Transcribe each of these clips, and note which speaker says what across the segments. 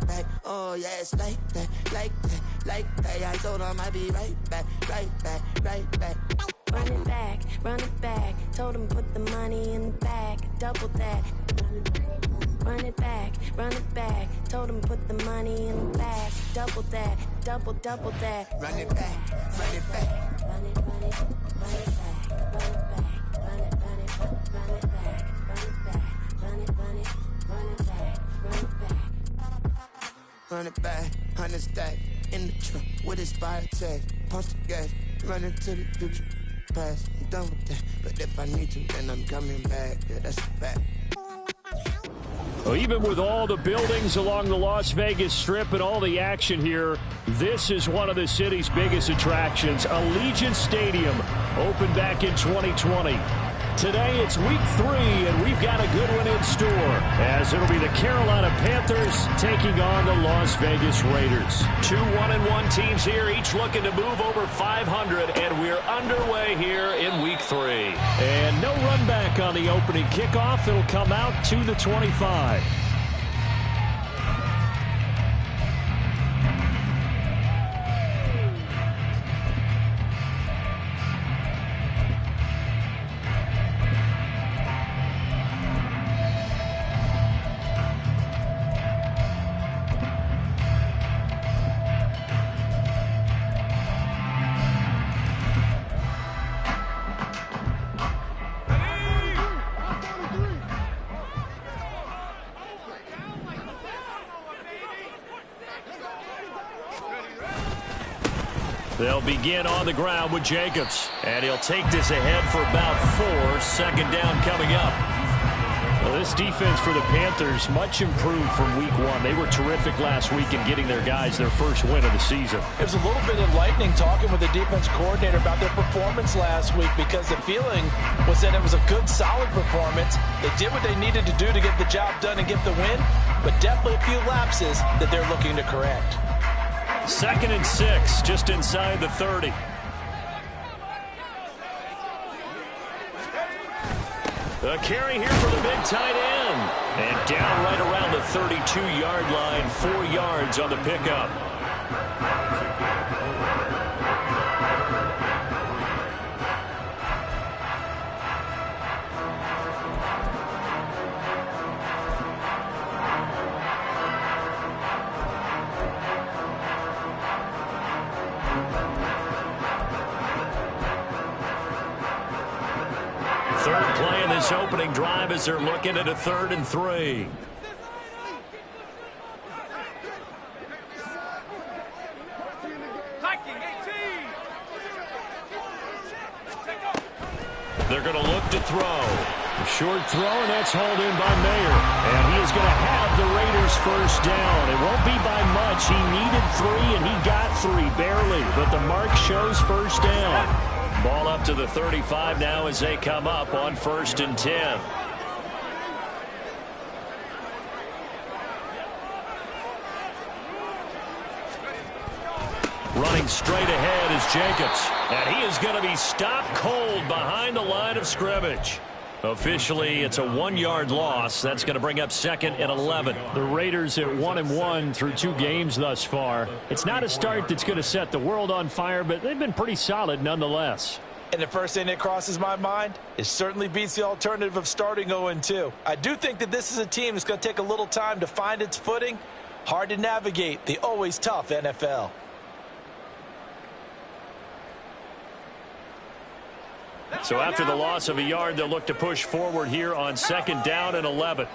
Speaker 1: back. Oh yeah, it's like that, like that, like that. I told him I'd be right back, right back, right back.
Speaker 2: Run it back. Told him put the money in the bag, double that. Run it back. Told him put the money in the bag, double that, double that.
Speaker 1: Run it back, run it back.
Speaker 2: Run it back, run it back, run it back, run it back, run it back, run
Speaker 1: it back, 100 stack in the truck with his fire tag. Punch the gas, running to the future. Past, I'm done with that. But if I need to, then I'm coming back. Yeah, that's a fact.
Speaker 3: Well, even with all the buildings along the Las Vegas Strip and all the action here, this is one of the city's biggest attractions. Allegiant Stadium opened back in 2020. Today it's week 3, and we've got a good one in store, as it'll be the Carolina Panthers taking on the Las Vegas Raiders.
Speaker 4: 2 1-1 teams here, each looking to move over 500, and we're underway here in week 3.
Speaker 3: And no run back on the opening kickoff. It'll come out to the 25.
Speaker 4: They'll begin on the ground with Jacobs. And he'll take this ahead for about 4. Second down coming up.
Speaker 3: Well, this defense for the Panthers, much improved from week 1. They were terrific last week in getting their guys their first win of the season.
Speaker 5: It was a little bit enlightening talking with the defense coordinator about their performance last week, because the feeling was that it was a good, solid performance. They did what they needed to do to get the job done and get the win, but definitely a few lapses that they're looking to correct.
Speaker 4: 2nd and 6, just inside the 30. A carry here for the big tight end. And down right around the 32-yard line, 4 yards on the pickup. Third play in this opening drive as they're looking at a 3rd and 3. They're going to look to throw.
Speaker 3: A short throw, and that's hauled in by Mayer. And he is going to have the Raiders first down. It won't be by much. He needed 3, and he got 3, barely. But the mark shows first down.
Speaker 4: Ball up to the 35 now as they come up on 1st and 10. Running straight ahead is Jacobs. And he is going to be stopped cold behind the line of scrimmage. Officially, it's a 1-yard loss. That's going to bring up 2nd and 11.
Speaker 3: The Raiders at 1-1 through 2 games thus far. It's not a start that's going to set the world on fire, but they've been pretty solid nonetheless.
Speaker 5: And the first thing that crosses my mind, it certainly beats the alternative of starting 0-2. I do think that this is a team that's going to take a little time to find its footing. Hard to navigate the always tough NFL.
Speaker 4: So after the loss of a yard, they'll look to push forward here on 2nd down and 11.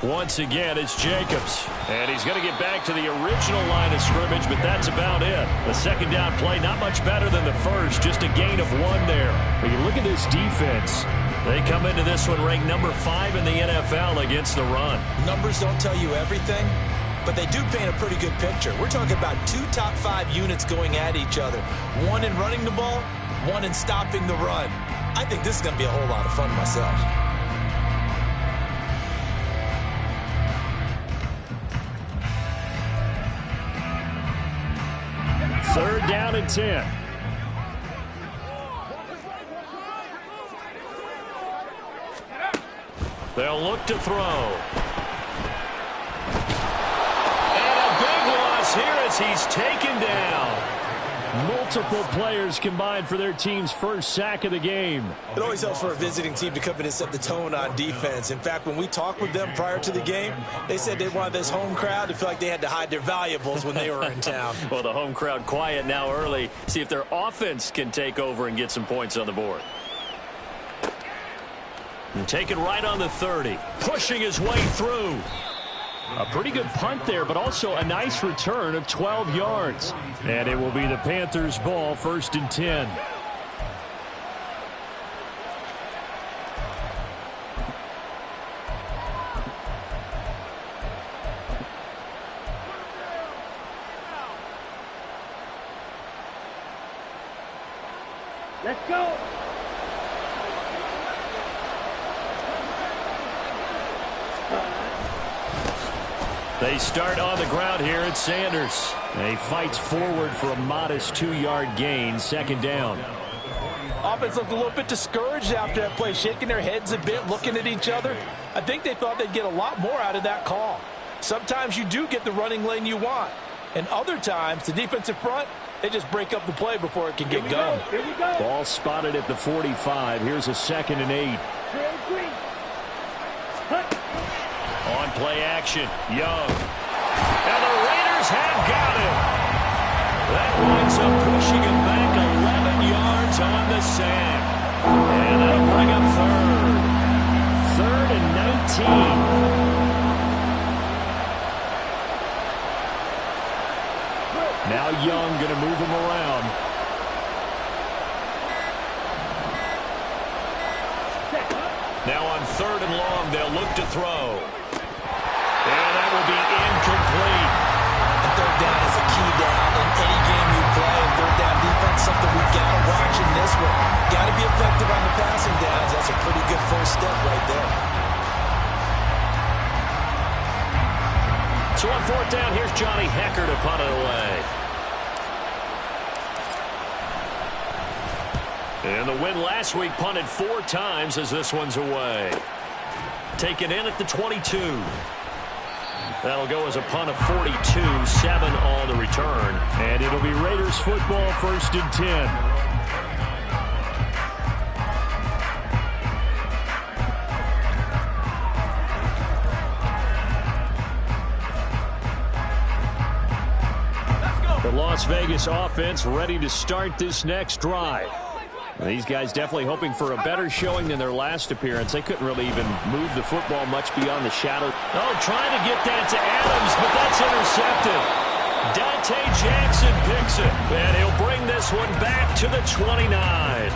Speaker 4: Once again, it's Jacobs. And he's going to get back to the original line of scrimmage, but that's about it. The 2nd down play, not much better than the first, just a gain of 1 there.
Speaker 3: When you look at this defense,
Speaker 4: they come into this one ranked number 5 in the NFL against the run.
Speaker 5: Numbers don't tell you everything, but they do paint a pretty good picture. We're talking about 2 top 5 units going at each other. 1 in running the ball, 1 in stopping the run. I think this is going to be a whole lot of fun myself.
Speaker 3: 3rd down and 10.
Speaker 4: They'll look to throw. And a big loss here as he's taken down.
Speaker 3: Multiple players combined for their team's first sack of the game.
Speaker 5: It always helps for a visiting team to come in and set the tone on defense. In fact, when we talked with them prior to the game, they said they wanted this home crowd to feel like they had to hide their valuables when they were in town.
Speaker 4: Well, the home crowd quiet now early. See if their offense can take over and get some points on the board. And take it right on the 30. Pushing his way through.
Speaker 3: A pretty good punt there, but also a nice return of 12 yards. And it will be the Panthers' ball, 1st and 10.
Speaker 6: Let's go.
Speaker 3: They start on the ground here at Sanders. He fights forward for a modest 2-yard gain, 2nd down.
Speaker 5: Offense looked a little bit discouraged after that play, shaking their heads a bit, looking at each other. I think they thought they'd get a lot more out of that call. Sometimes you do get the running lane you want, and other times the defensive front, they just break up the play before it can get going.
Speaker 6: Here we go.
Speaker 3: Ball spotted at the 45. Here's a 2nd and 8.
Speaker 4: On play action, Young. And the Raiders have got him. That winds up pushing him back 11 yards on the sack. And that'll bring up 3rd.
Speaker 3: 3rd and 19. Now Young going to move him around.
Speaker 4: Now on 3rd and long, they'll look to throw. And that will be incomplete.
Speaker 5: And 3rd down is a key down in any game you play. And 3rd down defense, something we got to watch in this one. Got to be effective on the passing downs. That's a pretty good first step right there.
Speaker 4: So on 4th down, here's Johnny Hecker to punt it away. And the win last week punted 4 times as this one's away. Taken in at the 22. That'll go as a punt of 42, 7 on the return.
Speaker 3: And it'll be Raiders football, 1st and 10. The Las Vegas offense ready to start this next drive. These guys definitely hoping for a better showing than their last appearance. They couldn't really even move the football much beyond the shadow.
Speaker 4: Oh, trying to get that to Adams, but that's intercepted. Dante Jackson picks it, and he'll bring this one back to the 29.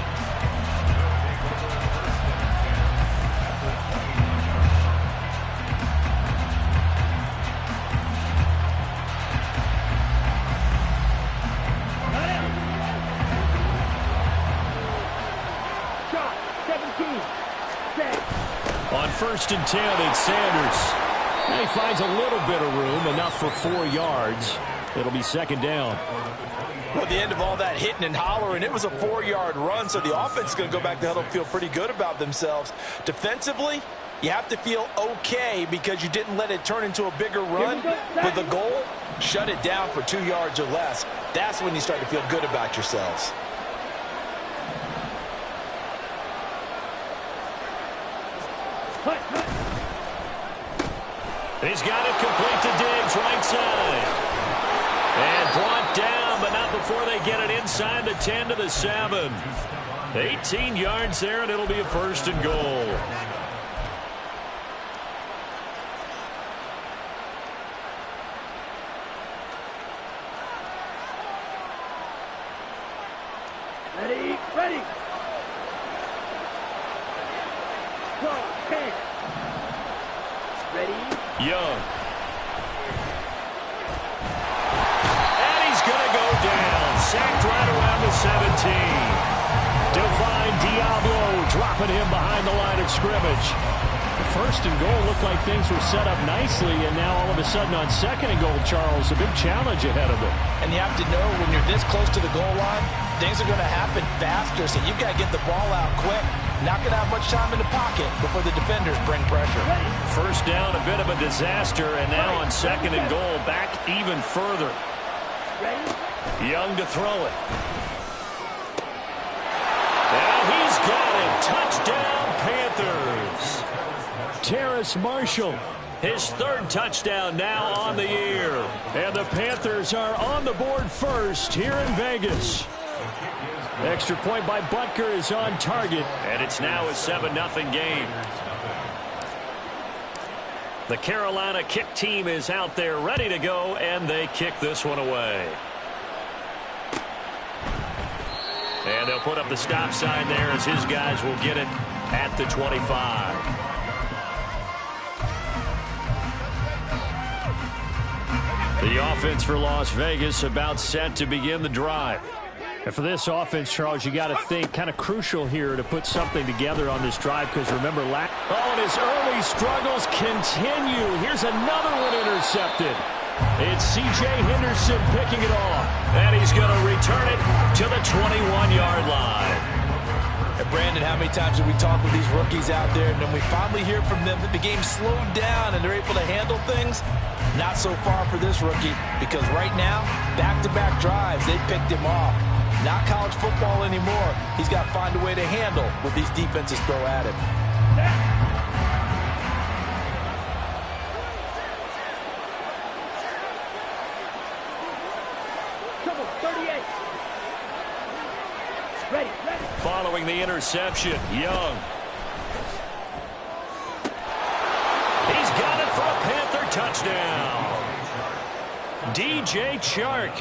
Speaker 4: On 1st and 10, it's Sanders. And he finds a little bit of room, enough for 4 yards. It'll be 2nd down.
Speaker 5: Well, at the end of all that hitting and hollering, it was a 4-yard run, so the offense is going to go back to huddle and feel pretty good about themselves. Defensively, you have to feel okay because you didn't let it turn into a bigger run. With the goal, shut it down for 2 yards or less. That's when you start to feel good about yourselves.
Speaker 4: He's got it complete to Diggs, right side. And brought down, but not before they get it inside the 10 to the 7. 18 yards there, and it'll be a 1st and goal.
Speaker 6: Ready, ready. 12, 10. Ready.
Speaker 4: Young. And he's going to go down. Sacked right around the 17. Divine Diablo dropping him behind the line of scrimmage.
Speaker 3: first and goal looked like things were set up nicely, and now all of a sudden on second and goal, Charles, a big challenge ahead of them.
Speaker 5: And you have to know when you're this close to the goal line, things are going to happen faster, so you've got to get the ball out quick. Not going to have much time in the pocket before the defenders bring pressure.
Speaker 4: First down, a bit of a disaster, and now on second and goal, back even further. Young to throw it. And he's got it. Touchdown, Panthers.
Speaker 3: Terrace Marshall,
Speaker 4: His third touchdown now on the year.
Speaker 3: and the Panthers are on the board first here in Vegas. Extra point by Butker is on target.
Speaker 4: And it's now a 7-0 game. The Carolina kick team is out there ready to go, and they kick this one away. And they'll put up the stop sign there as his guys will get it at the 25. The offense for Las Vegas about set to begin the drive.
Speaker 3: And for this offense, Charles, you got to think kind of crucial here to put something together on this drive, because remember,
Speaker 4: and his early struggles continue. Here's another one intercepted. It's C.J. Henderson picking it off. And he's going to return it to the 21-yard line.
Speaker 5: And Brandon, how many times have we talked with these rookies out there, and then we finally hear from them that the game slowed down and they're able to handle things? Not so far for this rookie, because right now, back-to-back drives, they picked him off. Not college football anymore. He's got to find a way to handle what these defenses throw at him.
Speaker 6: Trouble, 38. Ready.
Speaker 4: Following the interception, Young. He's got it for a Panther touchdown. DJ Chark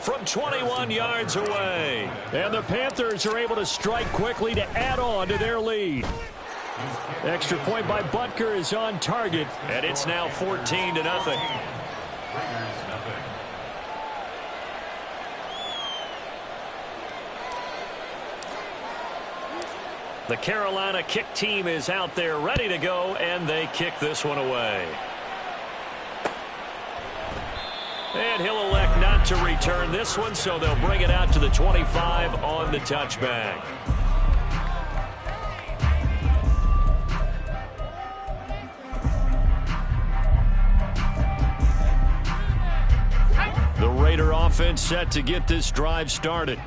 Speaker 4: from 21 yards away.
Speaker 3: and the Panthers are able to strike quickly to add on to their lead. Extra point by Butker is on target.
Speaker 4: And it's now 14-0. The Carolina kick team is out there ready to go, and they kick this one away. And he'll elect not to return this one, so they'll bring it out to the 25 on the touchback. The Raider offense set to get this drive started.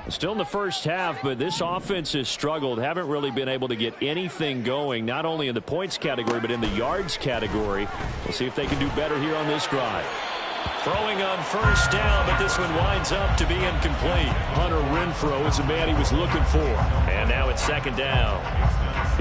Speaker 3: Still in the first half, but this offense has struggled. Haven't really been able to get anything going, not only in the points category, but in the yards category. We'll see if they can do better here on this drive.
Speaker 4: Throwing on first down, but this one winds up to be incomplete.
Speaker 3: Hunter Renfrow is the man he was looking for.
Speaker 4: And now it's second down.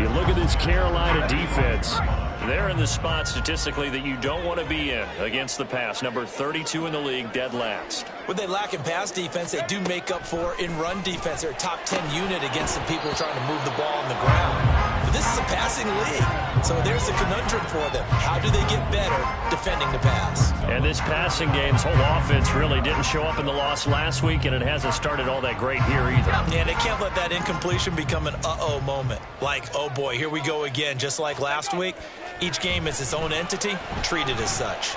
Speaker 3: You look at this Carolina defense.
Speaker 4: They're in the spot statistically that you don't want to be in against the pass. Number 32 in the league, dead last.
Speaker 5: What they lack in pass defense, they do make up for in run defense. They're a top 10 unit against the people trying to move the ball on the ground. But this is a passing league, so there's a conundrum for them. How do they get better defending the pass?
Speaker 4: And this passing game's whole offense really didn't show up in the loss last week, and it hasn't started all that great here either.
Speaker 5: Yeah, they can't let that incompletion become an uh-oh moment. Like, oh boy, here we go again, just like last week. Each game is its own entity, treated as such.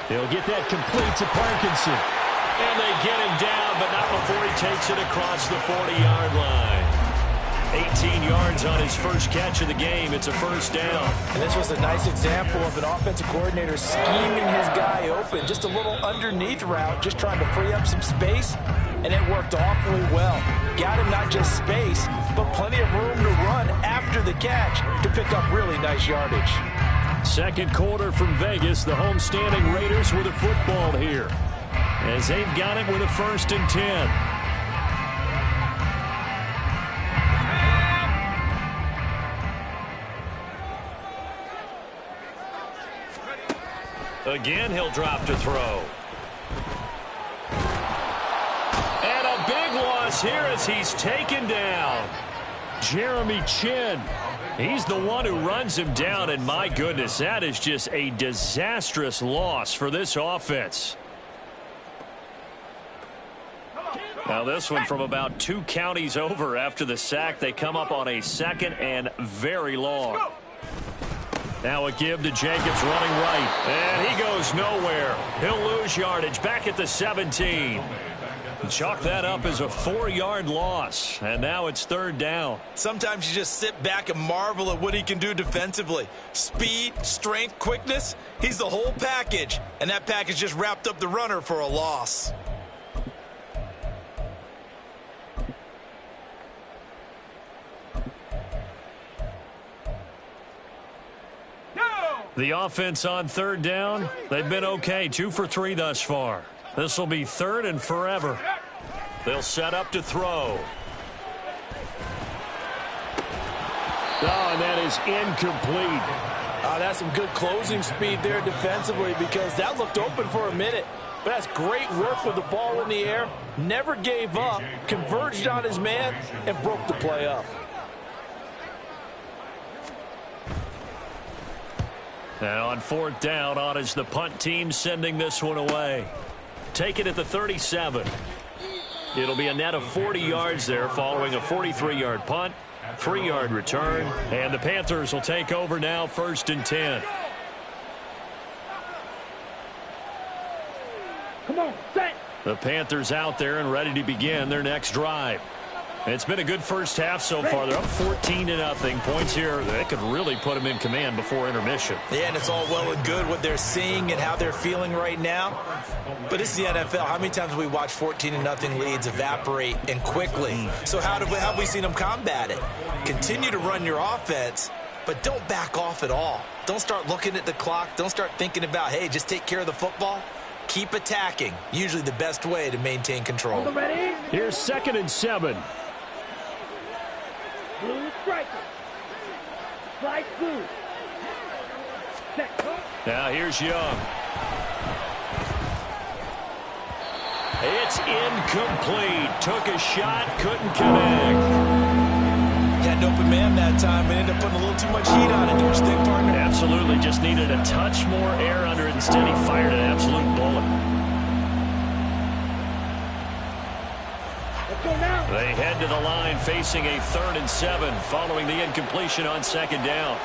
Speaker 3: They'll get that complete to Parkinson.
Speaker 4: And they get him down, but not before he takes it across the 40-yard line. 18 yards on his first catch of the game. It's a first down.
Speaker 5: And this was a nice example of an offensive coordinator scheming his guy open. Just a little underneath route, just trying to free up some space, and it worked awfully well. Got him not just space, but plenty of room to run after the catch to pick up really nice yardage.
Speaker 3: Second quarter from Vegas. The homestanding Raiders with a football here, as they've got it with a 1st and 10.
Speaker 4: Again, he'll drop to throw. And a big loss here as he's taken down.
Speaker 3: Jeremy Chin.
Speaker 4: He's the one who runs him down, and my goodness, that is just a disastrous loss for this offense. Now this one from about 2 counties over after the sack. They come up on a 2nd and very long.
Speaker 3: Now a give to Jacobs running right. And he goes nowhere. He'll lose yardage back at the 17. Chalk that up as a 4-yard loss. And now it's third down.
Speaker 5: Sometimes you just sit back and marvel at what he can do defensively. Speed, strength, quickness. He's the whole package. And that package just wrapped up the runner for a loss.
Speaker 3: The offense on third down, they've been okay. 2 for 3 thus far. This will be third and forever. They'll set up to throw. Oh, and that is incomplete.
Speaker 5: That's some good closing speed there defensively because that looked open for a minute. But that's great work with the ball in the air. Never gave up, converged on his man, and broke the play up.
Speaker 3: Now on fourth down, on is the punt team sending this one away. Take it at the 37. It'll be a net of 40 yards there following a 43-yard punt, 3-yard return, and the Panthers will take over now, 1st and 10.
Speaker 6: Come on, set.
Speaker 3: The Panthers out there and ready to begin their next drive. It's been a good first half so far. They're up 14-0. Points here that could really put them in command before intermission.
Speaker 5: Yeah, and it's all well and good what they're seeing and how they're feeling right now. But this is the NFL. How many times have we watched 14-0 leads evaporate and quickly? So how have we seen them combat it? Continue to run your offense, but don't back off at all. Don't start looking at the clock. Don't start thinking about, hey, just take care of the football. Keep attacking. Usually the best way to maintain control.
Speaker 6: Ready?
Speaker 3: Here's 2nd and 7.
Speaker 6: Blue striker. Slide blue. Set.
Speaker 3: Now here's Young. It's incomplete. Took a shot, couldn't connect.
Speaker 5: Had an open man that time and ended up putting a little too much heat on it, don't you think, partner?
Speaker 3: Absolutely. Just needed a touch more air under it. Instead, he fired an absolute bullet. They head to the line facing a 3rd and 7 following the incompletion on 2nd down.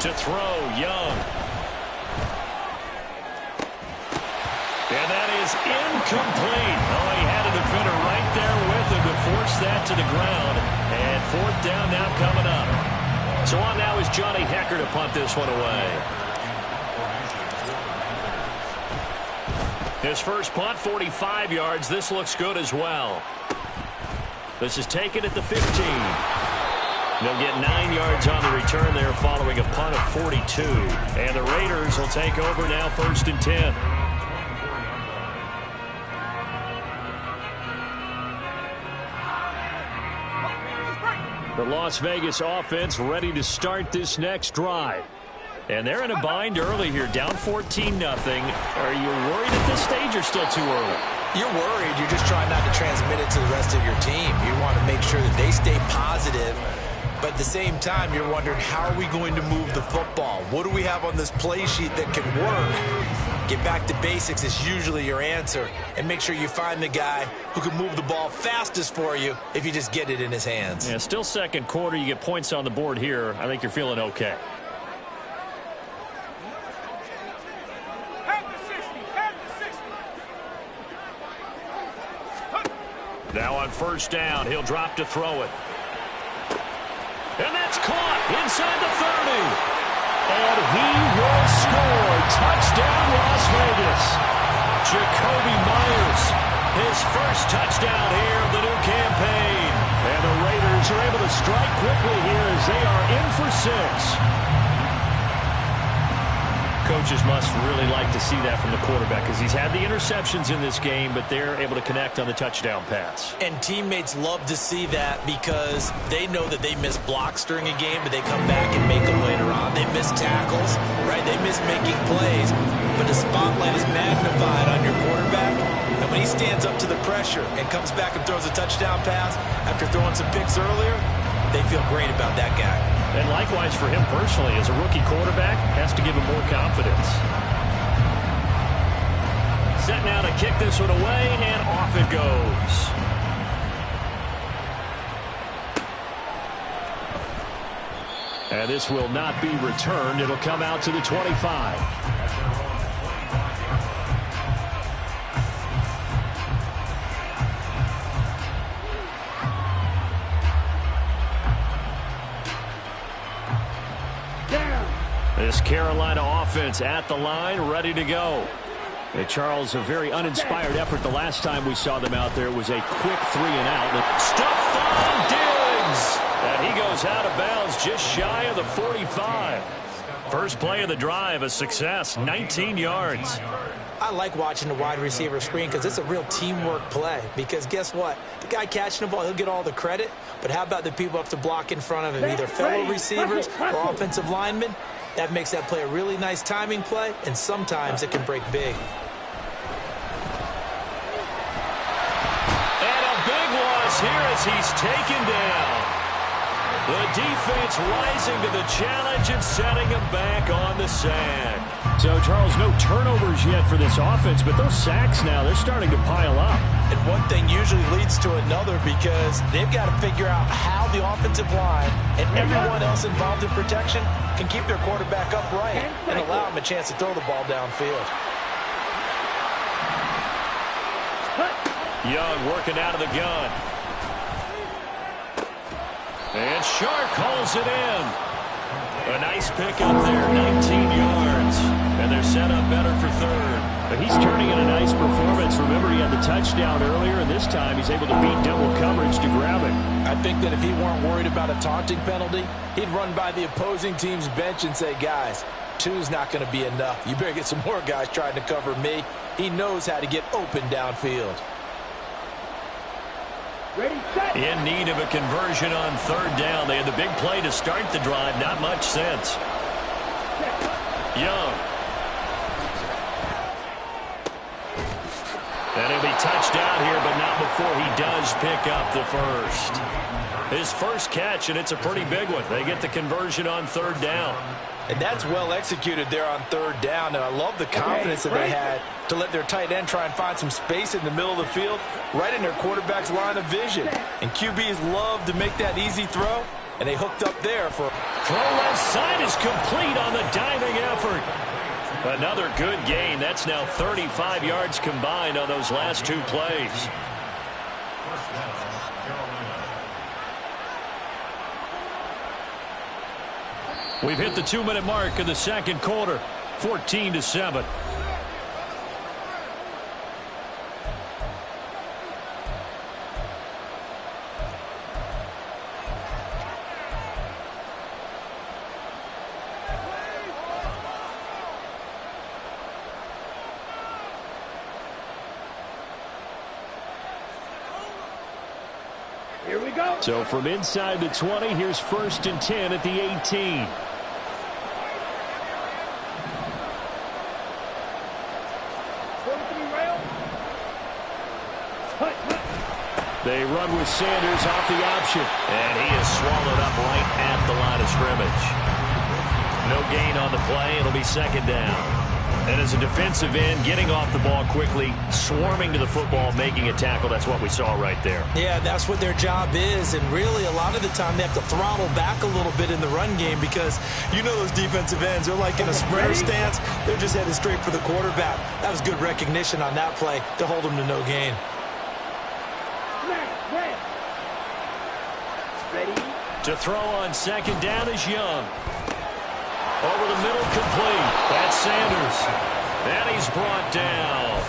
Speaker 3: To throw, Young. And that is incomplete. Oh, he had a defender right there with him to force that to the ground. And 4th down now coming up. So on now is Johnny Hecker to punt this one away. His first punt, 45 yards. This looks good as well. This is taken at the 15. They'll get 9 yards on the return there following a punt of 42. And the Raiders will take over now, 1st and 10. The Las Vegas offense ready to start this next drive. And they're in a bind early here, down 14-0. Are you worried at this stage or still too early?
Speaker 5: You're worried. You're just trying not to transmit it to the rest of your team. You want to make sure that they stay positive. But at the same time, you're wondering, how are we going to move the football? What do we have on this play sheet that can work? Get back to basics is usually your answer. And make sure you find the guy who can move the ball fastest for you if you just get it in his hands.
Speaker 3: Yeah, still second quarter. You get points on the board here. I think you're feeling okay. Now on 1st down, he'll drop to throw it. And that's caught inside the 30. And he will score. Touchdown, Las Vegas. Jacoby Myers, his first touchdown here of the new campaign. And the Raiders are able to strike quickly here as they are in for 6. Coaches must really like to see that from the quarterback because he's had the interceptions in this game, but they're able to connect on the touchdown pass.
Speaker 5: And teammates love to see that because they know that they miss blocks during a game, but they come back and make them later on. They miss tackles, right? They miss making plays, but the spotlight is magnified on your quarterback. And when he stands up to the pressure and comes back and throws a touchdown pass after throwing some picks earlier, they feel great about that guy.
Speaker 3: And likewise for him personally, as a rookie quarterback, has to give him more confidence. Set now to kick this one away, and off it goes. And this will not be returned. It'll come out to the 25. This Carolina offense at the line, ready to go. Hey, Charles, a very uninspired effort the last time we saw them out there. It was a quick 3-and-out.
Speaker 4: Stuffed on Diggs. And he goes out of bounds just shy of the 45. First play of the drive, a success, 19 yards.
Speaker 5: I like watching the wide receiver screen because it's a real teamwork play. Because guess what? The guy catching the ball, he'll get all the credit. But how about the people up to block in front of him, either fellow receivers or offensive linemen? That makes that play a really nice timing play, and sometimes it can break big.
Speaker 4: And a big loss here as he's taken down. The defense rising to the challenge and setting him back on the sack.
Speaker 3: So, Charles, no turnovers yet for this offense, but those sacks now, they're starting to pile up.
Speaker 5: And one thing usually leads to another because they've got to figure out how the offensive line and everyone else involved in protection can keep their quarterback upright and allow him a chance to throw the ball downfield.
Speaker 4: Young working out of the gun. And Sharp calls it in. A nice pick up there, 19 yards. And they're set up better for third.
Speaker 3: But he's turning in a nice performance. Remember, he had the touchdown earlier, and this time he's able to beat double coverage to grab it.
Speaker 5: I think that if he weren't worried about a taunting penalty, he'd run by the opposing team's bench and say, guys, 2's not going to be enough. You better get some more guys trying to cover me. He knows how to get open downfield.
Speaker 6: Ready, set.
Speaker 4: In need of a conversion on third down. They had the big play to start the drive. Not much sense. Young. And he'll be touched out here, but not before he does pick up the first. His first catch, and it's a pretty big one. They get the conversion on third down.
Speaker 5: And that's well executed there on third down. And I love the confidence that they had to let their tight end try and find some space in the middle of the field, right in their quarterback's line of vision. And QBs love to make that easy throw, and they hooked up there for...
Speaker 4: Throw left side is complete on the diving effort. Another good gain. That's now 35 yards combined on those last two plays. We've hit the 2-minute mark of the second quarter, 14-7.
Speaker 6: Here we go.
Speaker 3: So from inside the 20, here's 1st and 10 at the 18. They run with Sanders off the option.
Speaker 4: And he is swallowed up right at the line of scrimmage. No gain on the play. It'll be second down. And as a defensive end, getting off the ball quickly, swarming to the football, making a tackle, that's what we saw right there.
Speaker 5: Yeah, that's what their job is. And really, a lot of the time, they have to throttle back a little bit in the run game because you know those defensive ends, they're like in a sprinter stance. They're just headed straight for the quarterback. That was good recognition on that play to hold them to no gain.
Speaker 6: Ready.
Speaker 4: To throw on second down is Young. Over the middle, complete. That's Sanders. And he's brought down.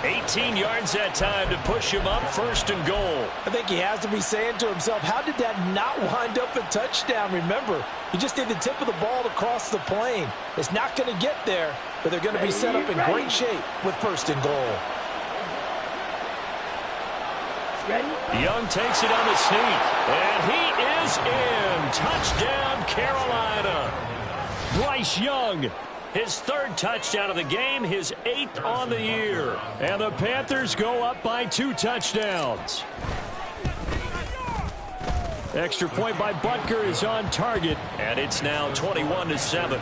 Speaker 4: 18 yards that time to push him up, 1st and goal.
Speaker 5: I think he has to be saying to himself, how did that not wind up a touchdown? Remember, you just need the tip of the ball to cross the plane. It's not going to get there, but they're going to be set up in great shape with 1st and goal.
Speaker 6: Ready.
Speaker 4: Young takes it on the sneak. And he is in. Touchdown, Carolina. Bryce Young, his 3rd touchdown of the game, his 8th on the year.
Speaker 3: And the Panthers go up by 2 touchdowns. Extra point by Butker is on target.
Speaker 4: And it's now 21-7.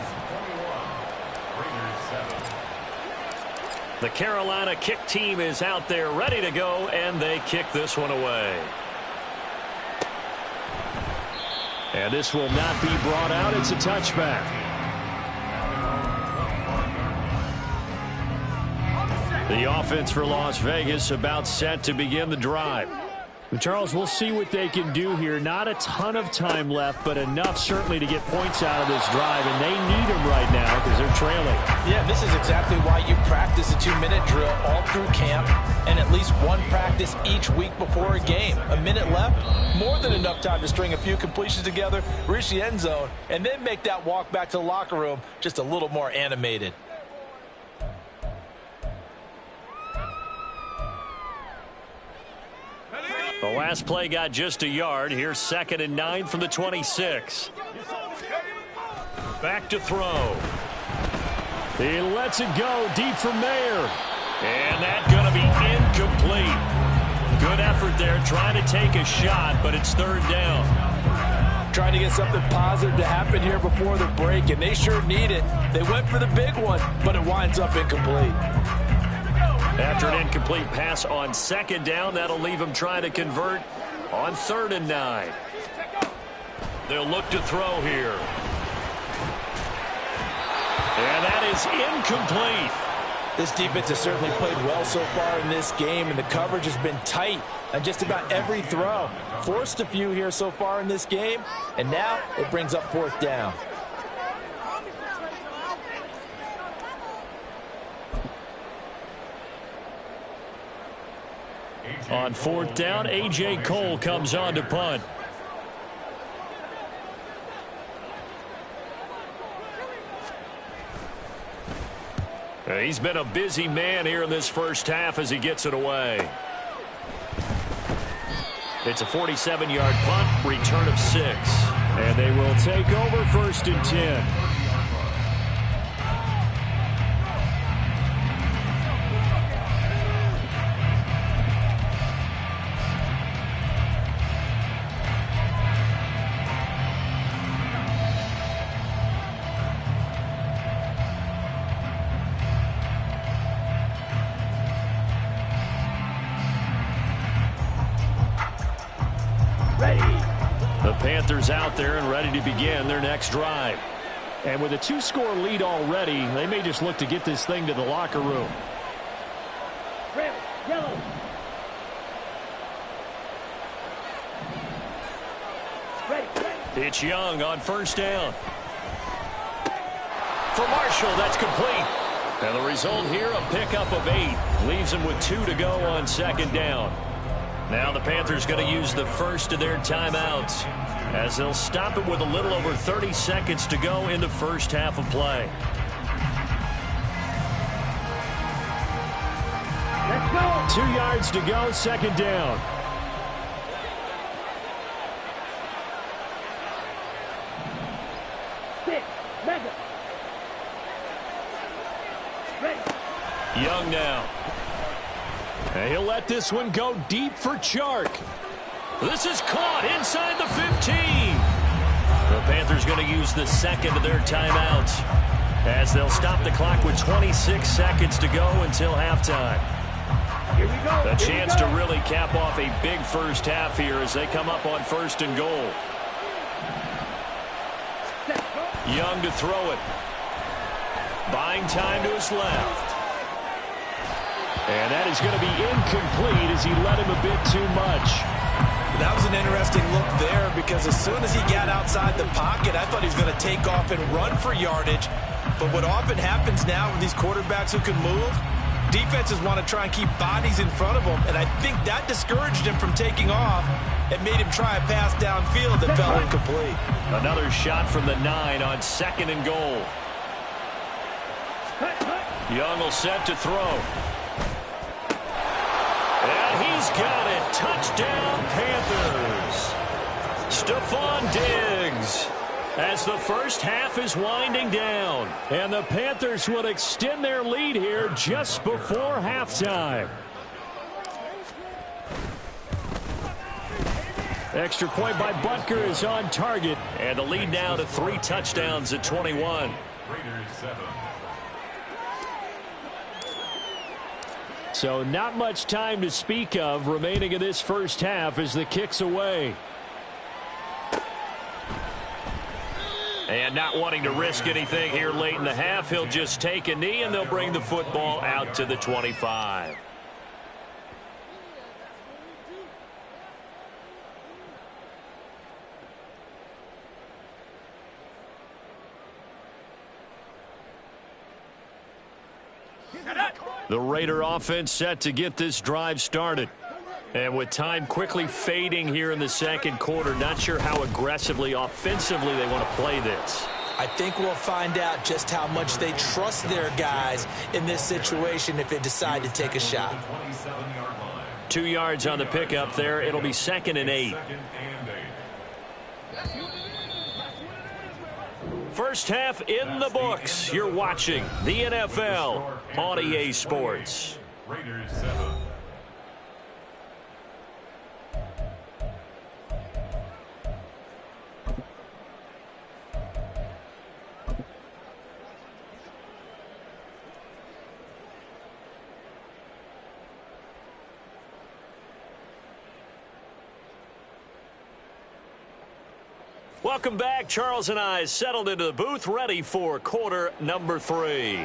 Speaker 4: The Carolina kick team is out there ready to go, and they kick this one away.
Speaker 3: And this will not be brought out. It's a touchback. The offense for Las Vegas about set to begin the drive. Charles, we'll see what they can do here. Not a ton of time left, but enough certainly to get points out of this drive, and they need them right now because they're trailing.
Speaker 5: Yeah, this is exactly why you practice a 2-minute drill all through camp and at least one practice each week before a game. A minute left, more than enough time to string a few completions together, reach the end zone, and then make that walk back to the locker room just a little more animated.
Speaker 3: The last play got just a yard. Here's 2nd and 9 from the 26. Back to throw. He lets it go deep for Mayer. And that's going to be incomplete. Good effort there trying to take a shot, but it's 3rd down.
Speaker 5: Trying to get something positive to happen here before the break, and they sure need it. They went for the big one, but it winds up incomplete.
Speaker 3: After an incomplete pass on 2nd down, that'll leave them trying to convert on 3rd and 9. They'll look to throw here. And that is incomplete.
Speaker 5: This defense has certainly played well so far in this game, and the coverage has been tight on just about every throw. Forced a few here so far in this game, and now it brings up 4th down.
Speaker 3: On 4th down, A.J. Cole comes on to punt. He's been a busy man here in this first half as he gets it away. It's a 47-yard punt, return of 6. And they will take over 1st and 10. The Panthers out there and ready to begin their next drive. And with a 2-score lead already, they may just look to get this thing to the locker room.
Speaker 6: Red, yellow. Ready.
Speaker 3: It's Young on 1st down. For Marshall, that's complete. And the result here, a pickup of 8. Leaves him with 2 to go on 2nd down. Now the Panthers going to use the first of their timeouts as they'll stop it with a little over 30 seconds to go in the first half of play.
Speaker 6: Let's go.
Speaker 3: 2 yards to go, 2nd down.
Speaker 6: Six. Mega. Ready.
Speaker 3: Young now. And he'll let this one go deep for Chark. This is caught inside the 15. The Panthers going to use the 2nd of their timeouts as they'll stop the clock with 26 seconds to go until halftime.
Speaker 6: Here we go.
Speaker 3: A chance to really cap off a big first half here as they come up on 1st and goal. Young to throw it. Buying time to his left. And that is going to be incomplete as he let him a bit too much.
Speaker 5: That was an interesting look there because as soon as he got outside the pocket, I thought he was going to take off and run for yardage. But what often happens now with these quarterbacks who can move, defenses want to try and keep bodies in front of them. And I think that discouraged him from taking off and made him try a pass downfield that fell incomplete.
Speaker 3: Another shot from the 9 on 2nd and goal. Young will set to throw. And he's got it. Touchdown, Panthers. Stephon Diggs. As the first half is winding down. And the Panthers will extend their lead here just before halftime. Extra point by Butker is on target. And the lead now to 3 touchdowns at 21. So not much time to speak of remaining in this first half as the kick's away.
Speaker 4: And not wanting to risk anything here late in the half, he'll just take a knee, and they'll bring the football out to the 25. The Raider offense set to get this drive started. And with time quickly fading here in the second quarter, not sure how aggressively, offensively they want to play this.
Speaker 5: I think we'll find out just how much they trust their guys in this situation if they decide to take a shot.
Speaker 4: 2 yards on the pickup there. It'll be 2nd and 8. First half in the books. You're watching the NFL on EA Sports. Raiders 7. Welcome back. Charles and I settled into the booth, ready for quarter number 3.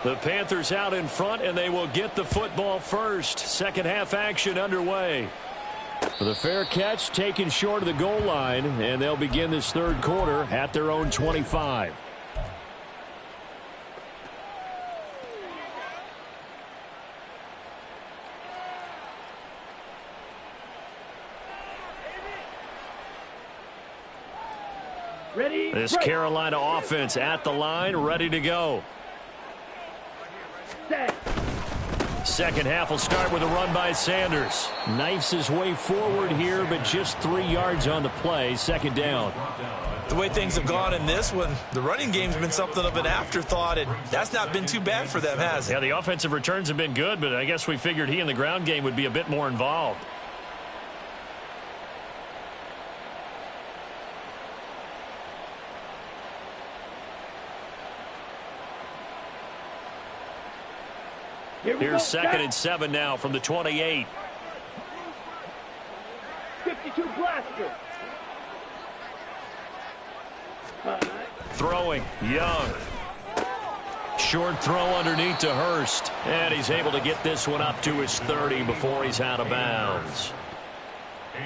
Speaker 4: The Panthers out in front, and they will get the football first. Second half action underway. The fair catch taken short of the goal line, and they'll begin this third quarter at their own 25.
Speaker 6: Ready,
Speaker 4: this Carolina offense at the line, ready to go.
Speaker 6: Set.
Speaker 4: Second half will start with a run by Sanders. Knifes his way forward here, but just 3 yards on the play. Second down.
Speaker 5: The way things have gone in this one, the running game's been something of an afterthought, and that's not been too bad for them, has it?
Speaker 4: Yeah, the offensive returns have been good, but I guess we figured he in the ground game would be a bit more involved. Here's 2nd and 7 now from the 28.
Speaker 6: 52 blaster.
Speaker 4: Throwing, Young. Short throw underneath to Hurst. And he's able to get this one up to his 30 before he's out of bounds.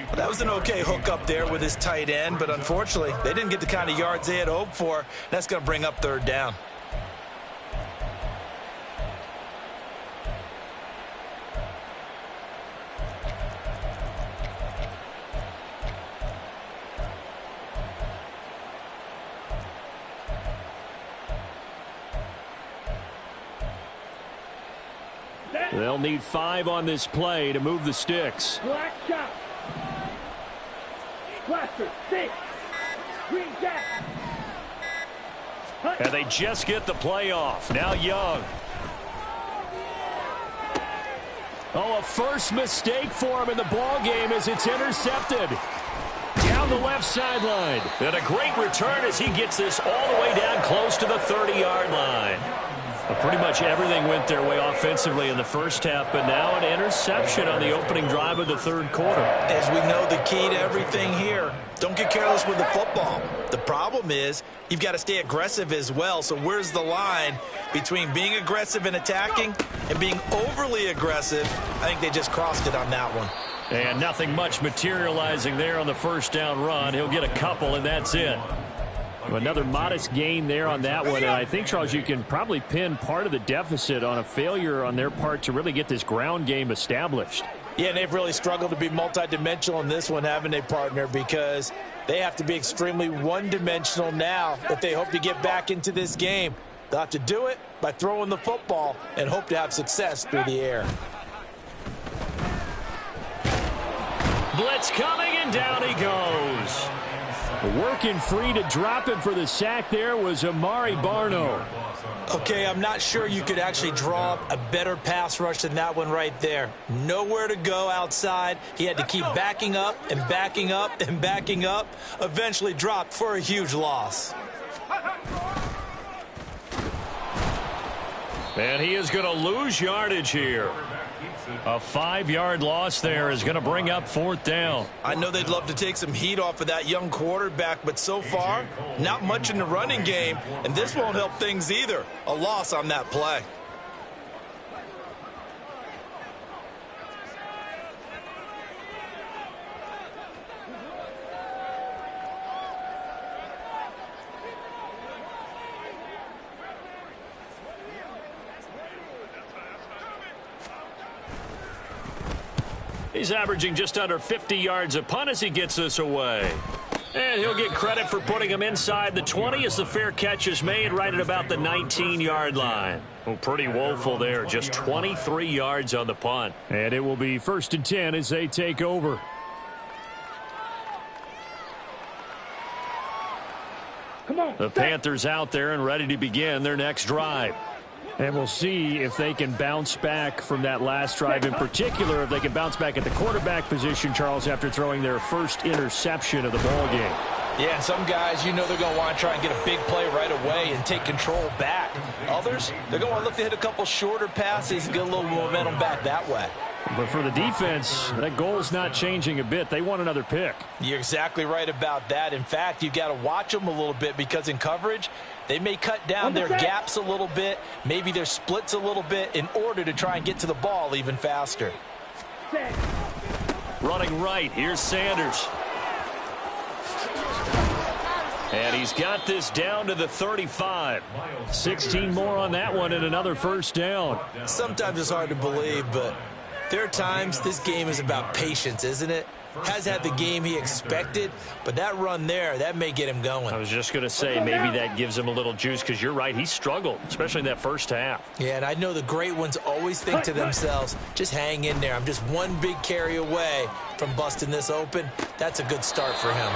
Speaker 5: Well, that was an okay hook up there with his tight end, but unfortunately, they didn't get the kind of yards they had hoped for. That's going to bring up third down.
Speaker 3: They'll need 5 on this play to move the sticks.
Speaker 6: Black shot. Blaster, 6. Green jack.
Speaker 4: And they just get the play off. Now Young.
Speaker 3: Oh, a first mistake for him in the ball game as it's intercepted. Down the left sideline.
Speaker 4: And a great return as he gets this all the way down close to the 30-yard line. Well, pretty much everything went their way offensively in the first half, but now an interception on the opening drive of the third quarter.
Speaker 5: As we know, the key to everything here, don't get careless with the football. The problem is you've got to stay aggressive as well. So where's the line between being aggressive and attacking and being overly aggressive? I think they just crossed it on that one.
Speaker 4: And nothing much materializing there on the first down run. He'll get a couple, and that's it.
Speaker 3: Another modest gain there on that one. And I think, Charles, you can probably pin part of the deficit on a failure on their part to really get this ground game established.
Speaker 5: Yeah, and they've really struggled to be multidimensional in this one, haven't they, partner? Because they have to be extremely one-dimensional now if they hope to get back into this game. They'll have to do it by throwing the football and hope to have success through the air.
Speaker 4: Blitz coming, and down he goes.
Speaker 3: Working free to drop him for the sack there was Amari Barno.
Speaker 5: Okay, I'm not sure you could actually draw up a better pass rush than that one right there. Nowhere to go outside. He had to keep backing up and backing up and backing up. Eventually dropped for a huge loss.
Speaker 4: And he is going to lose yardage here. A 5-yard loss there is going to bring up 4th down.
Speaker 5: I know they'd love to take some heat off of that young quarterback, but so far, not much in the running game, and this won't help things either. A loss on that play.
Speaker 4: He's averaging just under 50 yards a punt as he gets this away. And he'll get credit for putting him inside the 20 as the fair catch is made right at about the 19-yard line. Well, pretty woeful there, just 23 yards on the punt.
Speaker 3: And it will be 1st and 10 as they take over.
Speaker 6: Come on.
Speaker 4: The Panthers out there and ready to begin their next drive.
Speaker 3: And we'll see if they can bounce back from that last drive, in particular if they can bounce back at the quarterback position, Charles, after throwing their first interception of the ball game.
Speaker 5: Yeah, and some guys, you know they're going to want to try and get a big play right away and take control back. Others, they're going to look to hit a couple shorter passes and get a little momentum back that way.
Speaker 3: But for the defense, that goal's not changing a bit. They want another pick.
Speaker 5: You're exactly right about that. In fact, you've got to watch them a little bit because in coverage, they may cut down their gaps a little bit, maybe their splits a little bit in order to try and get to the ball even faster.
Speaker 4: Running right, here's Sanders. And he's got this down to the 35.
Speaker 3: 16 more on that one and another 1st down.
Speaker 5: Sometimes it's hard to believe, but there are times this game is about patience, isn't it? Has had the game he expected, but that run there, that may get him going.
Speaker 4: I was just going to say maybe that gives him a little juice because you're right, he struggled, especially in that first half.
Speaker 5: Yeah, and I know the great ones always think to themselves, just hang in there. I'm just one big carry away from busting this open. That's a good start for him.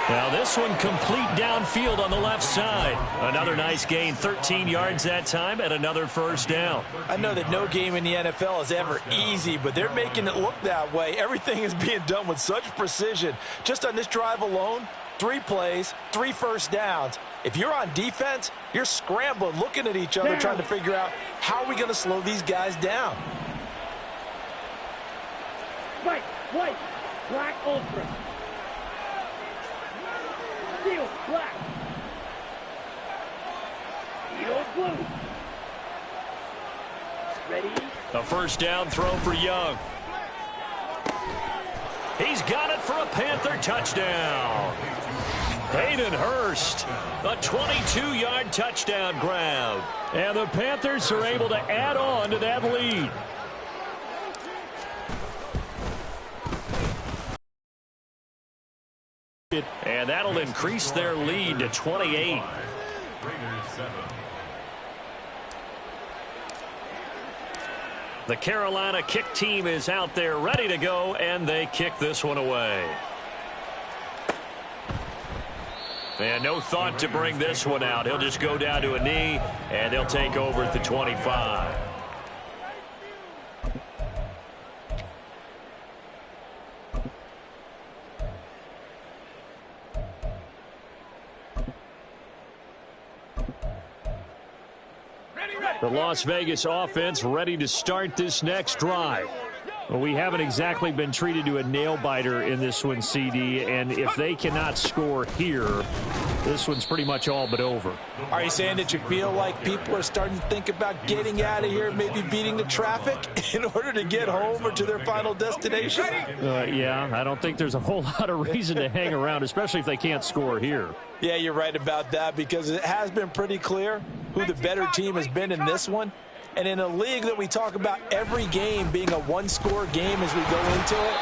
Speaker 4: Now this one complete downfield on the left side. Another nice gain, 13 yards that time, and another 1st down.
Speaker 5: I know that no game in the NFL is ever easy, but they're making it look that way. Everything is being done with such precision. Just on this drive alone, 3 plays, 3 1st downs. If you're on defense, you're scrambling, looking at each other, trying to figure out how are we going to slow these guys down.
Speaker 6: White, black, ultra. Steel, black. Steel, blue. Ready?
Speaker 4: A 1st down throw for Young. He's got it for a Panther touchdown. Hayden Hurst, a 22-yard touchdown grab.
Speaker 3: And the Panthers are able to add on to that lead.
Speaker 4: And that'll increase their lead to 28. The Carolina kick team is out there ready to go, and they kick this one away. And no thought to bring this one out. He'll just go down to a knee, and they'll take over at the 25.
Speaker 3: The Las Vegas offense ready to start this next drive. Well, we haven't exactly been treated to a nail-biter in this one, CD, and if they cannot score here, this one's pretty much all but over.
Speaker 5: Are you saying that you feel like people are starting to think about getting out of here, maybe beating the traffic in order to get home or to their final destination?
Speaker 3: Yeah, I don't think there's a whole lot of reason to hang around, especially if they can't score here.
Speaker 5: Yeah, you're right about that because it has been pretty clear who the better team has been in this one. And in a league that we talk about every game being a one-score game as we go into it,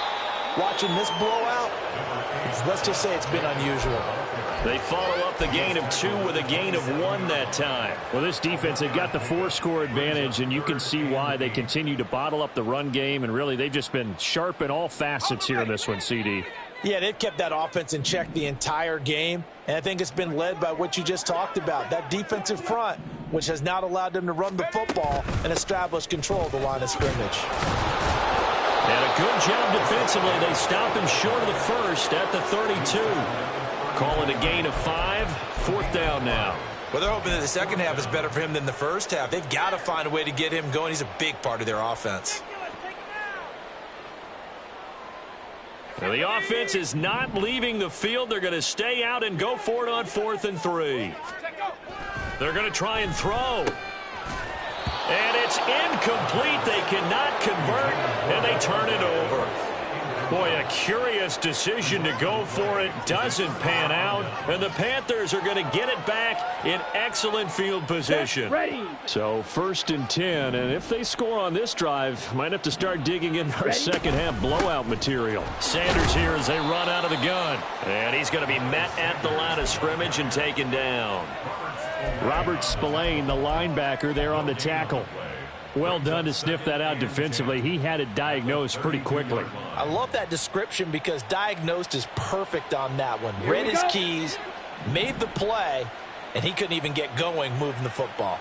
Speaker 5: watching this blowout, let's just say it's been unusual.
Speaker 4: They follow up the gain of 2 with a gain of 1 that time.
Speaker 3: Well, this defense, they've got the 4-score advantage, and you can see why they continue to bottle up the run game, and really they've just been sharp in all facets here in this one, CD.
Speaker 5: Yeah, they've kept that offense in check the entire game, and I think it's been led by what you just talked about, that defensive front, which has not allowed them to run the football and establish control of the line of scrimmage.
Speaker 4: And a good job defensively. They stop him short of the first at the 32. Call it a gain of 5, 4th down now.
Speaker 5: Well, they're hoping that the second half is better for him than the first half. They've got to find a way to get him going. He's a big part of their offense.
Speaker 4: Well, the offense is not leaving the field. They're going to stay out and go for it on 4th and 3. They're going to try and throw. And it's incomplete. They cannot convert, and they turn it over. Boy, a curious decision to go for it. Doesn't pan out, and the Panthers are going to get it back in excellent field position.
Speaker 3: So 1st and 10, and if they score on this drive, might have to start digging in our second-half blowout material.
Speaker 4: Sanders here as they run out of the gun, and he's going to be met at the line of scrimmage and taken down.
Speaker 3: Robert Spillane, the linebacker, there on the tackle. Well done to sniff that out defensively. He had it diagnosed pretty quickly.
Speaker 5: I love that description because diagnosed is perfect on that one. Read his keys, made the play, and he couldn't even get going moving the football.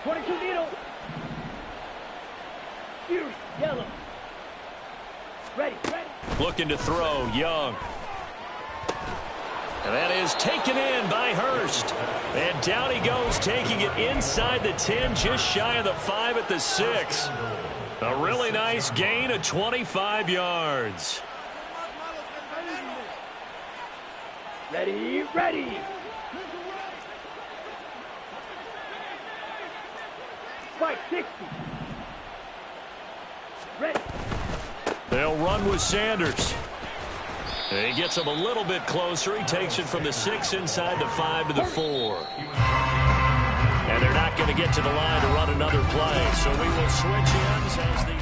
Speaker 6: Needle. Fierce, yellow. Ready.
Speaker 4: Looking to throw, Young. And that is taken in by Hurst. And down he goes, taking it inside the 10, just shy of the 5 at the 6. A really nice gain of 25 yards.
Speaker 6: Ready. 560. Ready.
Speaker 4: They'll run with Sanders. And he gets him a little bit closer. He takes it from the 6 inside the 5 to the 4. And they're not going to get to the line to run another play. So we will switch ends as the...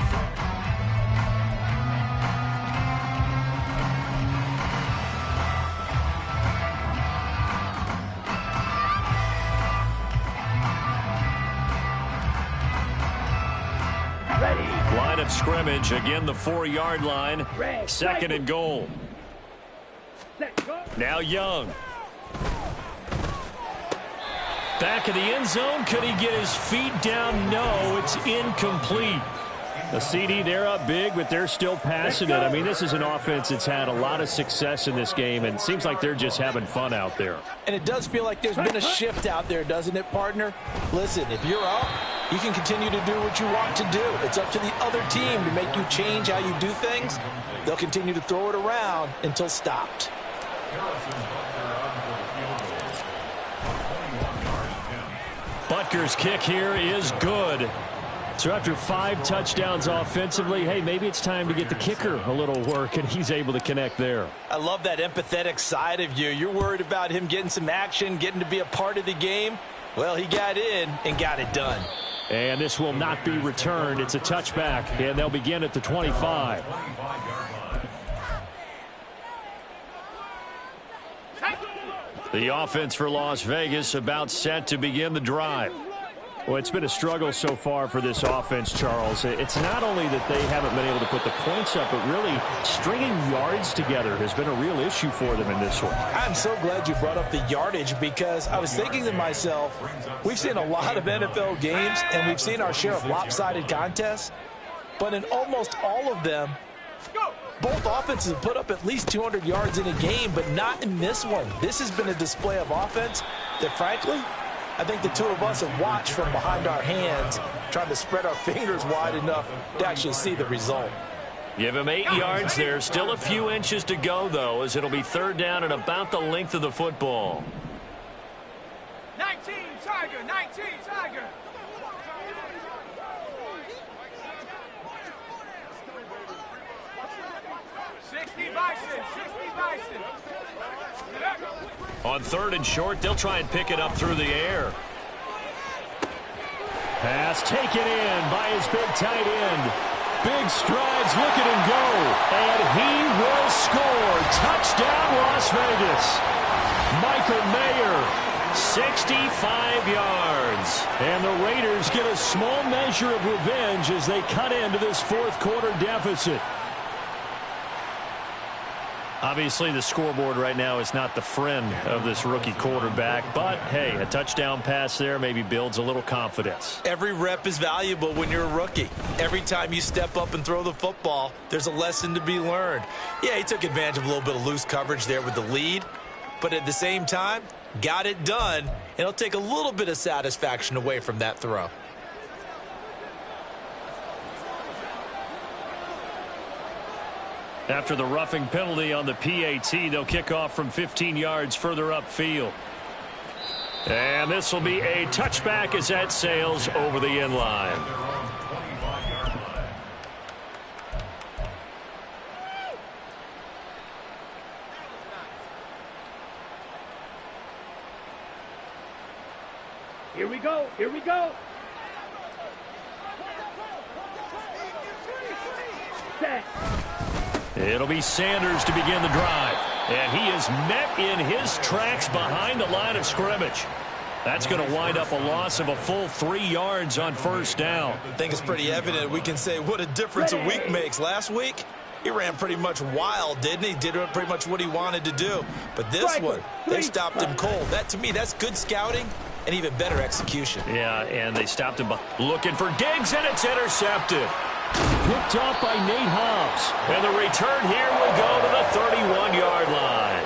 Speaker 4: Line of scrimmage, again the 4-yard line. 2nd and goal. Now Young. Back of the end zone. Could he get his feet down? No, it's incomplete.
Speaker 3: A CD, they're up big, but they're still passing it. I mean, this is an offense that's had a lot of success in this game, and it seems like they're just having fun out there.
Speaker 5: And it does feel like there's been a shift out there, doesn't it, partner? Listen, if you're up, you can continue to do what you want to do. It's up to the other team to make you change how you do things. They'll continue to throw it around until stopped.
Speaker 3: Butker's kick here is good. So after 5 touchdowns offensively, hey, maybe it's time to get the kicker a little work, and he's able to connect there.
Speaker 5: I love that empathetic side of you. You're worried about him getting some action, getting to be a part of the game. Well, he got in and got it done.
Speaker 3: And this will not be returned. It's a touchback, and they'll begin at the 25. The offense for Las Vegas about set to begin the drive. Well, it's been a struggle so far for this offense, Charles. It's not only that they haven't been able to put the points up, but really stringing yards together has been a real issue for them in this one.
Speaker 5: I'm so glad you brought up the yardage because I was thinking to myself, we've seen a lot of NFL games and we've seen our share of lopsided contests, but in almost all of them, both offenses have put up at least 200 yards in a game, but not in this one. This has been a display of offense that, frankly, I think the two of us have watched from behind our hands, trying to spread our fingers wide enough to actually see the result.
Speaker 4: Give him 8 yards there. Still a few inches to go, though, as it'll be 3rd down and about the length of the football.
Speaker 7: 19, Tiger, 19, Tiger.
Speaker 4: On 3rd and short, they'll try and pick it up through the air.
Speaker 3: Pass taken in by his big tight end. Big strides, look at him go. And he will score. Touchdown, Las Vegas. Michael Mayer, 65 yards. And the Raiders get a small measure of revenge as they cut into this 4th quarter deficit. Obviously, the scoreboard right now is not the friend of this rookie quarterback. But, hey, a touchdown pass there maybe builds a little confidence.
Speaker 5: Every rep is valuable when you're a rookie. Every time you step up and throw the football, there's a lesson to be learned. Yeah, he took advantage of a little bit of loose coverage there with the lead. But at the same time, got it done. And it'll take a little bit of satisfaction away from that throw.
Speaker 3: After the roughing penalty on the PAT, they'll kick off from 15 yards further upfield. And this will be a touchback as that sails over the end line.
Speaker 6: Here we go. Here we go. Set.
Speaker 3: It'll be Sanders to begin the drive. And he is met in his tracks behind the line of scrimmage. That's going to wind up a loss of a full 3 yards on first down.
Speaker 5: I think it's pretty evident. We can say what a difference a week makes. Last week, he ran pretty much wild, didn't he? Did pretty much what he wanted to do. But this one, they stopped him cold. That, to me, that's good scouting and even better execution.
Speaker 3: Yeah, and they stopped him looking for Diggs, and it's intercepted. Picked off by Nate Hobbs. And the return here will go to the 31-yard line.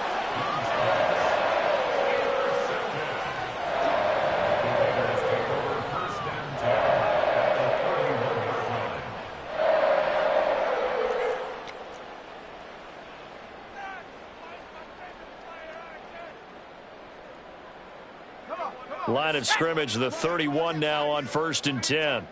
Speaker 3: Line of scrimmage, the 31 now on 1st and 10.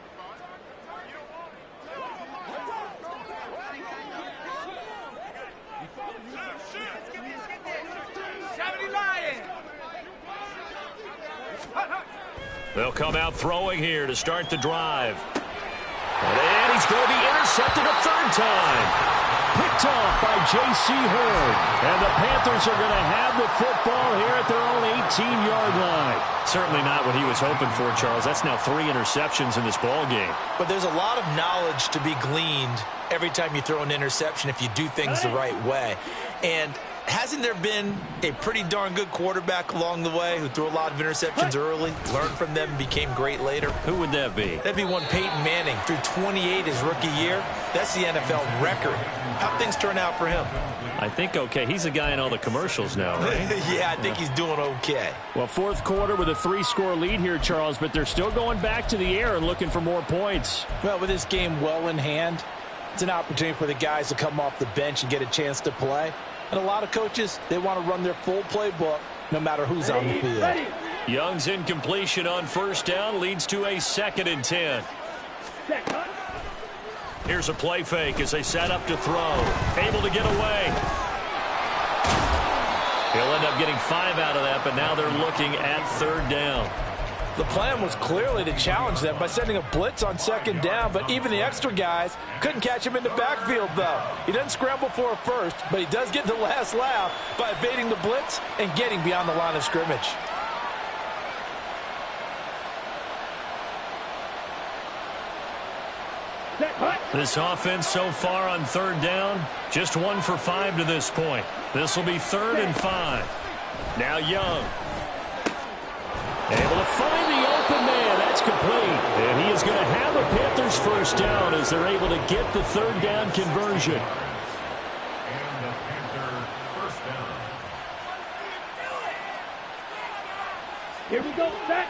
Speaker 3: They'll come out throwing here to start the drive. And he's going to be intercepted a third time. Picked off by J.C. Horn. And the Panthers are going to have the football here at their own 18-yard line. Certainly not what he was hoping for, Charles. That's now 3 interceptions in this ball game.
Speaker 5: But there's a lot of knowledge to be gleaned every time you throw an interception if you do things the right way. And hasn't there been a pretty darn good quarterback along the way who threw a lot of interceptions early, learned from them, and became great later?
Speaker 3: Who would that be?
Speaker 5: That'd be one Peyton Manning. Threw 28 his rookie year. That's the NFL record. How'd things turn out for him?
Speaker 3: I think okay. He's a guy in all the commercials now, right?
Speaker 5: Yeah, I think he's doing okay.
Speaker 3: Well, fourth quarter with a 3-score lead here, Charles, but they're still going back to the air and looking for more points.
Speaker 8: Well, with this game well in hand, it's an opportunity for the guys to come off the bench and get a chance to play. And a lot of coaches, they want to run their full playbook no matter who's on the field.
Speaker 3: Young's incompletion on first down leads to a 2nd and 10. Here's a play fake as they set up to throw. Able to get away. He'll end up getting 5 out of that, but now they're looking at 3rd down.
Speaker 8: The plan was clearly to challenge them by sending a blitz on 2nd down, but even the extra guys couldn't catch him in the backfield, though. He doesn't scramble for a first, but he does get the last laugh by evading the blitz and getting beyond the line of scrimmage.
Speaker 3: This offense so far on 3rd down, just 1 for 5 to this point. This will be 3rd and 5. Now Young. Able to find the open man. That's complete. And he is going to have a Panthers first down as they're able to get the 3rd down conversion.
Speaker 9: And the Panther first down.
Speaker 6: Here we go, set.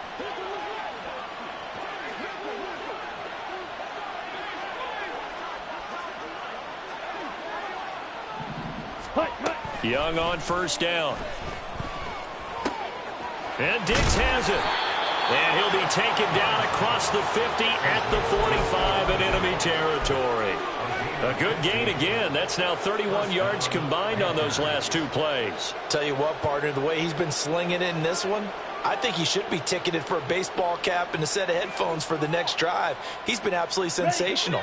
Speaker 3: Young on first down. And Diggs has it. And he'll be taken down across the 50 at the 45 in enemy territory. A good gain again. That's now 31 yards combined on those last 2 plays.
Speaker 5: Tell you what, partner, the way he's been slinging it in this one, I think he should be ticketed for a baseball cap and a set of headphones for the next drive. He's been absolutely sensational.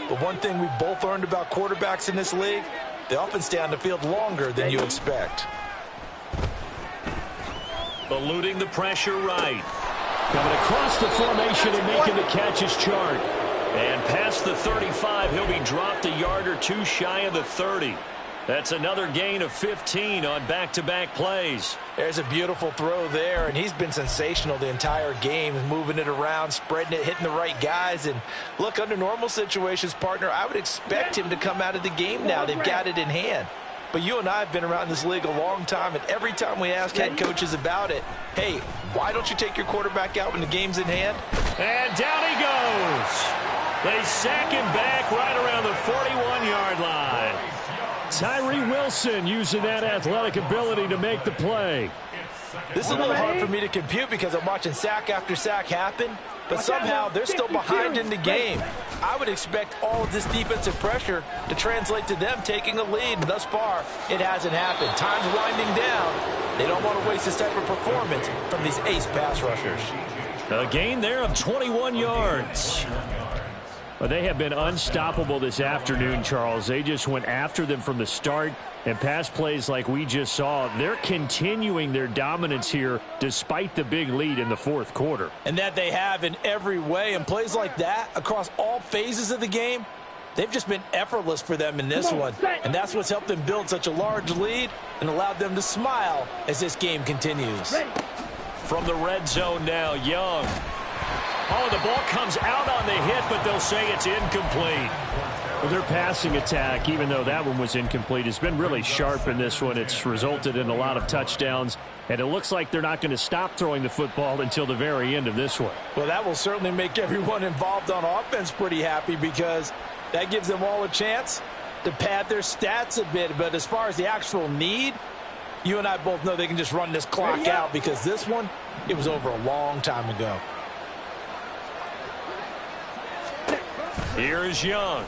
Speaker 5: But one thing we've both learned about quarterbacks in this league, they often stay on the field longer than you expect.
Speaker 3: Eluding the pressure right. Coming across the formation and making the catch is Chark. And past the 35, he'll be dropped a yard or 2 shy of the 30. That's another gain of 15 on back-to-back plays.
Speaker 5: There's a beautiful throw there, and he's been sensational the entire game, moving it around, spreading it, hitting the right guys. And look, under normal situations, partner, I would expect him to come out of the game now. They've got it in hand. But you and I have been around this league a long time, and every time we ask head coaches about it, hey, why don't you take your quarterback out when the game's in hand?
Speaker 3: And down he goes. They sack him back right around the 41-yard line. Tyree Wilson using that athletic ability to make the play.
Speaker 8: This is a little hard for me to compute because I'm watching sack after sack happen, but somehow they're still behind in the game. I would expect all of this defensive pressure to translate to them taking a lead. Thus far, it hasn't happened. Time's winding down. They don't want to waste this type of performance from these ace pass rushers.
Speaker 3: A gain there of 21 yards. But they have been unstoppable this afternoon, Charles. They just went after them from the start. And pass plays like we just saw, they're continuing their dominance here despite the big lead in the fourth quarter.
Speaker 8: And that they have in every way. And plays like that across all phases of the game, they've just been effortless for them in this one. And that's what's helped them build such a large lead and allowed them to smile as this game continues.
Speaker 4: From the red zone now, Young. Oh, the ball comes out on the hit, but they'll say it's incomplete.
Speaker 3: Well, their passing attack, even though that one was incomplete, has been really sharp in this one. It's resulted in a lot of touchdowns, and it looks like they're not going to stop throwing the football until the very end of this one.
Speaker 8: Well, that will certainly make everyone involved on offense pretty happy because that gives them all a chance to pad their stats a bit. But as far as the actual need, you and I both know they can just run this clock out because this one, it was over a long time ago.
Speaker 4: Here is Young.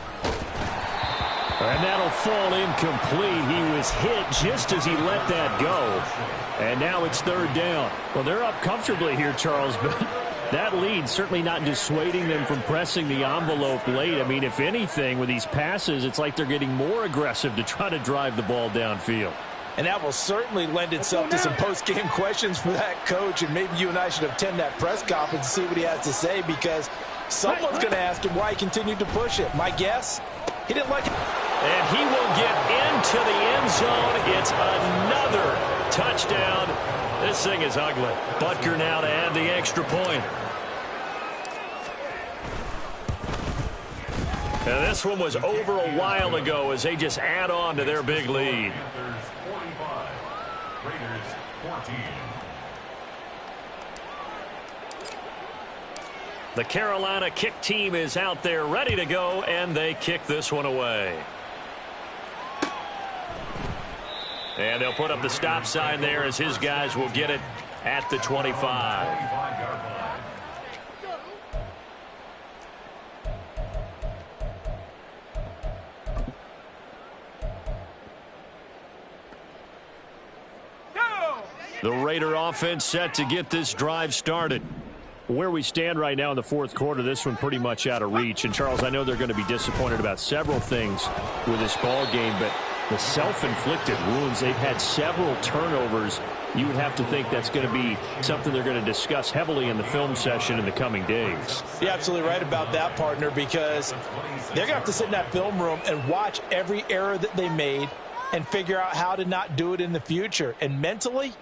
Speaker 3: And that'll fall incomplete. He was hit just as he let that go. And now it's third down. Well, they're up comfortably here, Charles, but that lead certainly not dissuading them from pressing the envelope late. I mean, if anything, with these passes, it's like they're getting more aggressive to try to drive the ball downfield.
Speaker 8: And that will certainly lend itself to some post-game questions for that coach. And maybe you and I should attend that press conference and see what he has to say because someone's going to ask him why he continued to push it. My guess, he didn't like it.
Speaker 4: And he will get into the end zone. It's another touchdown. This thing is ugly. Butker now to add the extra point. And this one was over a while ago as they just add on to their big lead.
Speaker 9: Panthers 45, Raiders 14.
Speaker 4: The Carolina kick team is out there ready to go, and they kick this one away. And they'll put up the stop sign there as his guys will get it at the 25.
Speaker 3: The Raider offense set to get this drive started. Where we stand right now in the fourth quarter, this one pretty much out of reach. And, Charles, I know they're going to be disappointed about several things with this ball game, but the self-inflicted wounds, they've had several turnovers. You would have to think that's going to be something they're going to discuss heavily in the film session in the coming days.
Speaker 8: You're absolutely right about that, partner, because they're going to have to sit in that film room and watch every error that they made and figure out how to not do it in the future. And mentally,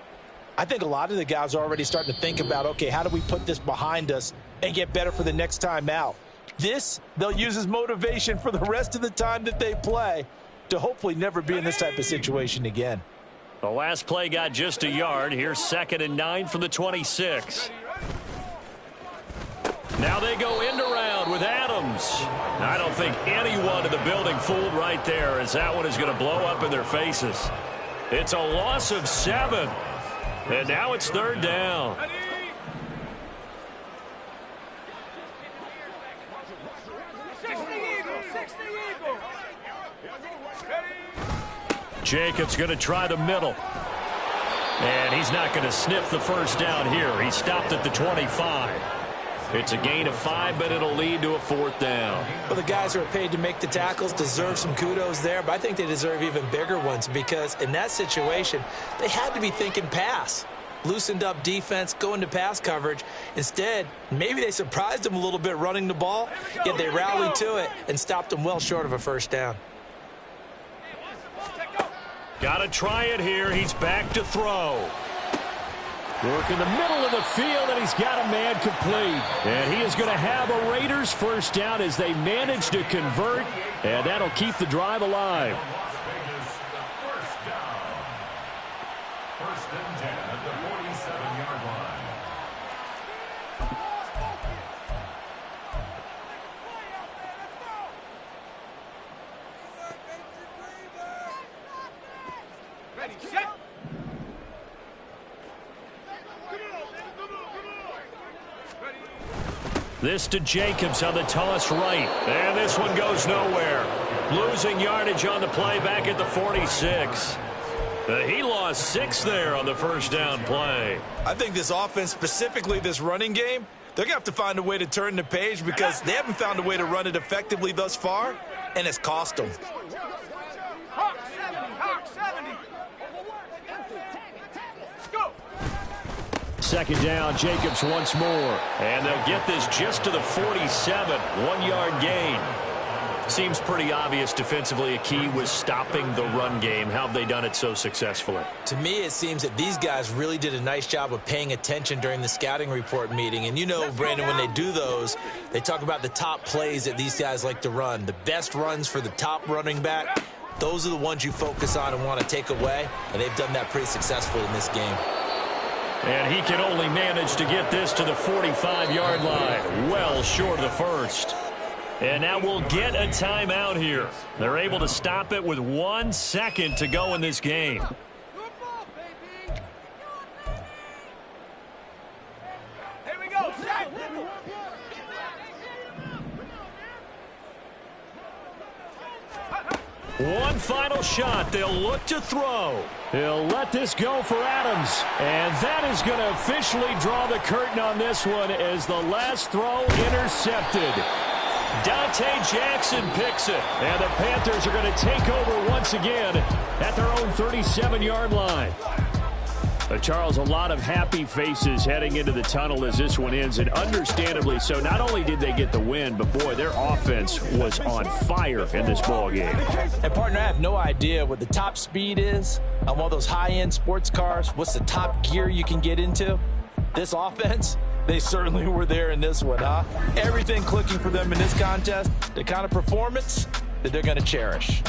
Speaker 8: I think a lot of the guys are already starting to think about, okay, how do we put this behind us and get better for the next time out? This, they'll use as motivation for the rest of the time that they play to hopefully never be in this type of situation again.
Speaker 4: The last play got just a yard. Here's 2nd and 9 from the 26. Now they go end around with Adams. I don't think anyone in the building fooled right there as that one is going to blow up in their faces. It's a loss of 7. And now it's 3rd down. Jacobs going to try the middle. And he's not going to sniff the first down here. He stopped at the 25. It's a gain of 5, but it'll lead to a 4th down.
Speaker 8: Well, the guys who are paid to make the tackles deserve some kudos there, but I think they deserve even bigger ones because in that situation, they had to be thinking pass. Loosened up defense, going to pass coverage. Instead, maybe they surprised them a little bit running the ball, yet they rallied to it and stopped them well short of a first down.
Speaker 4: Got to try it here. He's back to throw.
Speaker 3: Work in the middle of the field, and he's got a man complete. And he is going to have a Raiders first down as they manage to convert, and that'll keep the drive alive.
Speaker 9: First and 10 at the 47-yard line.
Speaker 7: Ready, set.
Speaker 4: This to Jacobs on the toss right. And this one goes nowhere. Losing yardage on the play back at the 46. He lost 6 there on the first down play.
Speaker 8: I think this offense, specifically this running game, they're going to have to find a way to turn the page because they haven't found a way to run it effectively thus far, and it's cost them.
Speaker 7: Hawk 70, Hawk 70. Go.
Speaker 3: Second down, Jacobs once more.
Speaker 4: And they'll get this just to the 47. 1-yard gain. Seems pretty obvious defensively a key was stopping the run game. How have they done it so successfully?
Speaker 5: To me, it seems that these guys really did a nice job of paying attention during the scouting report meeting. And you know, Brandon, when they do those, they talk about the top plays that these guys like to run. The best runs for the top running back, those are the ones you focus on and want to take away. And they've done that pretty successfully in this game.
Speaker 4: And he can only manage to get this to the 45-yard line. Well short of the first. And now we'll get a timeout here. They're able to stop it with 1 second to go in this game.
Speaker 7: Here we go, set.
Speaker 4: One final shot. They'll look to throw.
Speaker 3: He'll let this go for Adams. And that is going to officially draw the curtain on this one as the last throw intercepted.
Speaker 4: Dante Jackson picks it.
Speaker 3: And the Panthers are going to take over once again at their own 37-yard line. Charles, a lot of happy faces heading into the tunnel as this one ends, and understandably so. Not only did they get the win, but, boy, their offense was on fire in this ballgame.
Speaker 5: And, partner, I have no idea what the top speed is on one of those high-end sports cars. What's the top gear you can get into? This offense, they certainly were there in this one, huh? Everything clicking for them in this contest, the kind of performance that they're going to cherish.